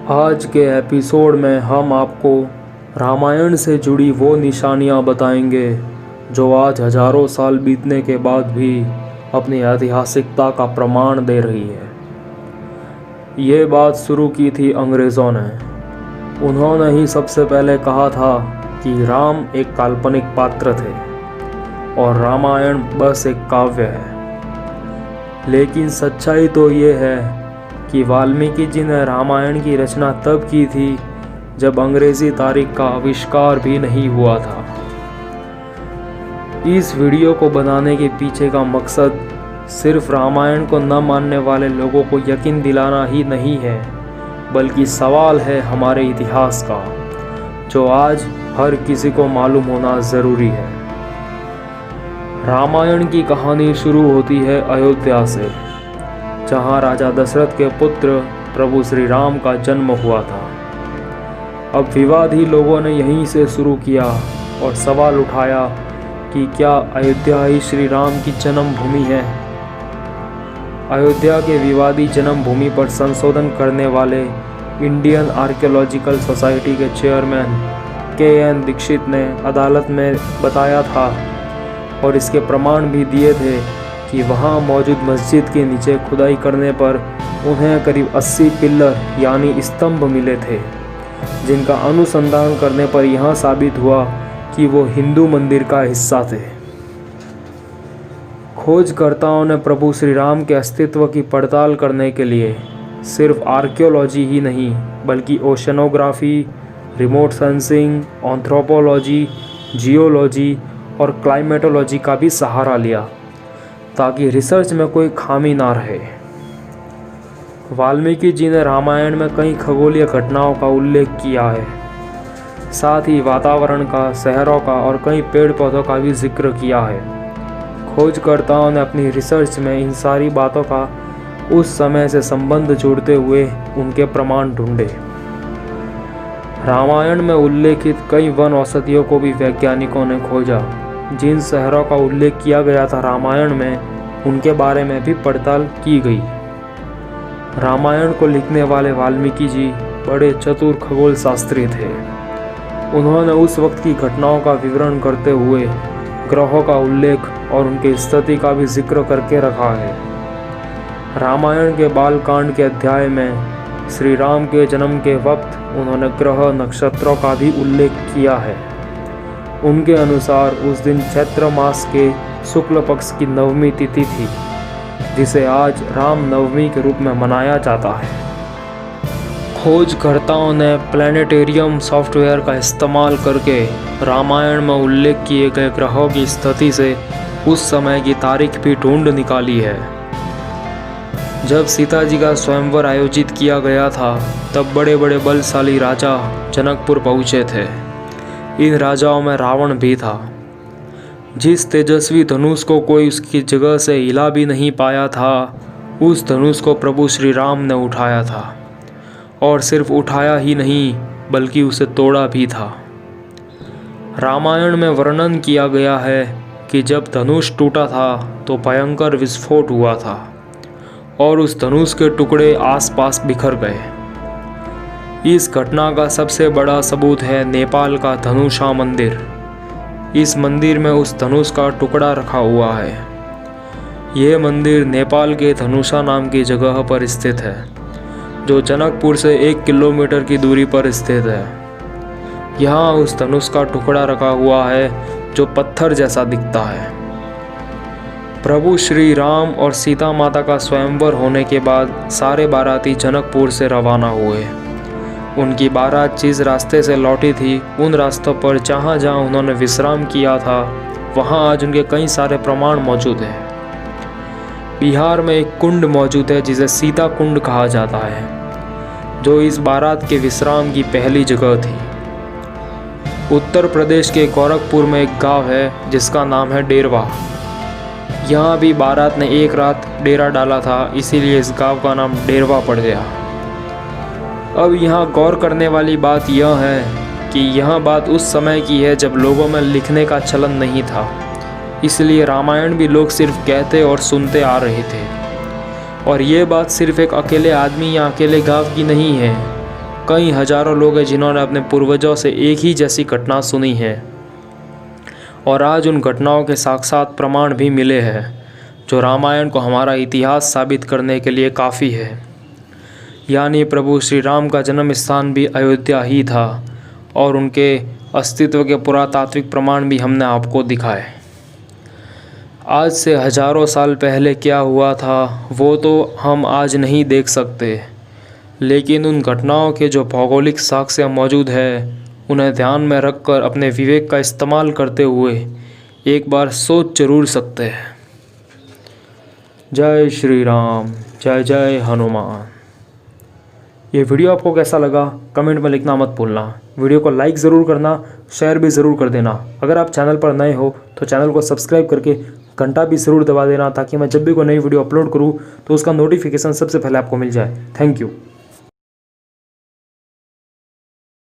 आज के एपिसोड में हम आपको रामायण से जुड़ी वो निशानियां बताएंगे जो आज हजारों साल बीतने के बाद भी अपनी ऐतिहासिकता का प्रमाण दे रही है। ये बात शुरू की थी अंग्रेज़ों ने। उन्होंने ही सबसे पहले कहा था कि राम एक काल्पनिक पात्र थे और रामायण बस एक काव्य है। लेकिन सच्चाई तो ये है कि वाल्मीकि जी ने रामायण की रचना तब की थी जब अंग्रेज़ी तारीख का आविष्कार भी नहीं हुआ था। इस वीडियो को बनाने के पीछे का मकसद सिर्फ रामायण को न मानने वाले लोगों को यकीन दिलाना ही नहीं है, बल्कि सवाल है हमारे इतिहास का, जो आज हर किसी को मालूम होना ज़रूरी है। रामायण की कहानी शुरू होती है अयोध्या से, जहाँ राजा दशरथ के पुत्र प्रभु श्री राम का जन्म हुआ था। अब विवादी लोगों ने यहीं से शुरू किया और सवाल उठाया कि क्या अयोध्या ही श्री राम की जन्मभूमि है। अयोध्या के विवादी जन्मभूमि पर संशोधन करने वाले इंडियन आर्कियोलॉजिकल सोसाइटी के चेयरमैन के.एन. दीक्षित ने अदालत में बताया था और इसके प्रमाण भी दिए थे कि वहां मौजूद मस्जिद के नीचे खुदाई करने पर उन्हें करीब 80 पिल्लर यानी स्तंभ मिले थे, जिनका अनुसंधान करने पर यह साबित हुआ कि वो हिंदू मंदिर का हिस्सा थे। खोजकर्ताओं ने प्रभु श्री राम के अस्तित्व की पड़ताल करने के लिए सिर्फ आर्कियोलॉजी ही नहीं बल्कि oceanography, remote sensing, anthropology, geology और क्लाइमेटोलॉजी का भी सहारा लिया ताकि रिसर्च में कोई खामी ना रहे। वाल्मीकि जी ने रामायण में कई खगोलीय घटनाओं का उल्लेख किया है, साथ ही वातावरण का, शहरों का और कई पेड़ पौधों का भी जिक्र किया है। खोजकर्ताओं ने अपनी रिसर्च में इन सारी बातों का उस समय से संबंध जोड़ते हुए उनके प्रमाण ढूंढे। रामायण में उल्लेखित कई वन औषधियों को भी वैज्ञानिकों ने खोजा। जिन शहरों का उल्लेख किया गया था रामायण में, उनके बारे में भी पड़ताल की गई। रामायण को लिखने वाले वाल्मीकि जी बड़े चतुर खगोल शास्त्री थे। उन्होंने उस वक्त की घटनाओं का विवरण करते हुए ग्रहों का उल्लेख और उनकी स्थिति का भी जिक्र करके रखा है। रामायण के बालकांड के अध्याय में श्री राम के जन्म के वक्त उन्होंने ग्रह नक्षत्रों का भी उल्लेख किया है। उनके अनुसार उस दिन चैत्र मास के शुक्ल पक्ष की नवमी तिथि थी, जिसे आज राम नवमी के रूप में मनाया जाता है। खोजकर्ताओं ने प्लैनेटेरियम सॉफ्टवेयर का इस्तेमाल करके रामायण में उल्लेख किए गए ग्रहों की स्थिति से उस समय की तारीख भी ढूंढ निकाली है। जब सीता जी का स्वयंवर आयोजित किया गया था, तब बड़े बड़े बलशाली राजा जनकपुर पहुँचे थे। इन राजाओं में रावण भी था। जिस तेजस्वी धनुष को कोई उसकी जगह से हिला भी नहीं पाया था, उस धनुष को प्रभु श्री राम ने उठाया था, और सिर्फ उठाया ही नहीं बल्कि उसे तोड़ा भी था। रामायण में वर्णन किया गया है कि जब धनुष टूटा था तो भयंकर विस्फोट हुआ था और उस धनुष के टुकड़े आसपास बिखर गए। इस घटना का सबसे बड़ा सबूत है नेपाल का धनुषा मंदिर। इस मंदिर में उस धनुष का टुकड़ा रखा हुआ है। यह मंदिर नेपाल के धनुषा नाम की जगह पर स्थित है, जो जनकपुर से 1 किलोमीटर की दूरी पर स्थित है। यहाँ उस धनुष का टुकड़ा रखा हुआ है जो पत्थर जैसा दिखता है। प्रभु श्री राम और सीता माता का स्वयंवर होने के बाद सारे बाराती जनकपुर से रवाना हुए। उनकी बारात जिस रास्ते से लौटी थी, उन रास्तों पर जहाँ जहाँ उन्होंने विश्राम किया था, वहाँ आज उनके कई सारे प्रमाण मौजूद हैं। बिहार में एक कुंड मौजूद है जिसे सीता कुंड कहा जाता है, जो इस बारात के विश्राम की पहली जगह थी। उत्तर प्रदेश के गोरखपुर में एक गांव है जिसका नाम है डेरवा। यहाँ भी बारात ने एक रात डेरा डाला था, इसीलिए इस गांव का नाम डेरवा पड़ गया। अब यहाँ गौर करने वाली बात यह है कि यह बात उस समय की है जब लोगों में लिखने का चलन नहीं था, इसलिए रामायण भी लोग सिर्फ कहते और सुनते आ रहे थे। और ये बात सिर्फ एक अकेले आदमी या अकेले गांव की नहीं है, कई हजारों लोग हैं जिन्होंने अपने पूर्वजों से एक ही जैसी घटना सुनी है और आज उन घटनाओं के साक्षात प्रमाण भी मिले हैं जो रामायण को हमारा इतिहास साबित करने के लिए काफ़ी है। यानी प्रभु श्री राम का जन्म स्थान भी अयोध्या ही था और उनके अस्तित्व के पुरातात्विक प्रमाण भी हमने आपको दिखाए। आज से हजारों साल पहले क्या हुआ था वो तो हम आज नहीं देख सकते, लेकिन उन घटनाओं के जो भौगोलिक साक्ष्य मौजूद है उन्हें ध्यान में रखकर अपने विवेक का इस्तेमाल करते हुए एक बार सोच जरूर सकते हैं। जय श्री राम, जय जय हनुमान। ये वीडियो आपको कैसा लगा कमेंट में लिखना मत भूलना। वीडियो को लाइक ज़रूर करना, शेयर भी ज़रूर कर देना। अगर आप चैनल पर नए हो तो चैनल को सब्सक्राइब करके घंटा भी ज़रूर दबा देना ताकि मैं जब भी कोई नई वीडियो अपलोड करूँ तो उसका नोटिफिकेशन सबसे पहले आपको मिल जाए। Thank you.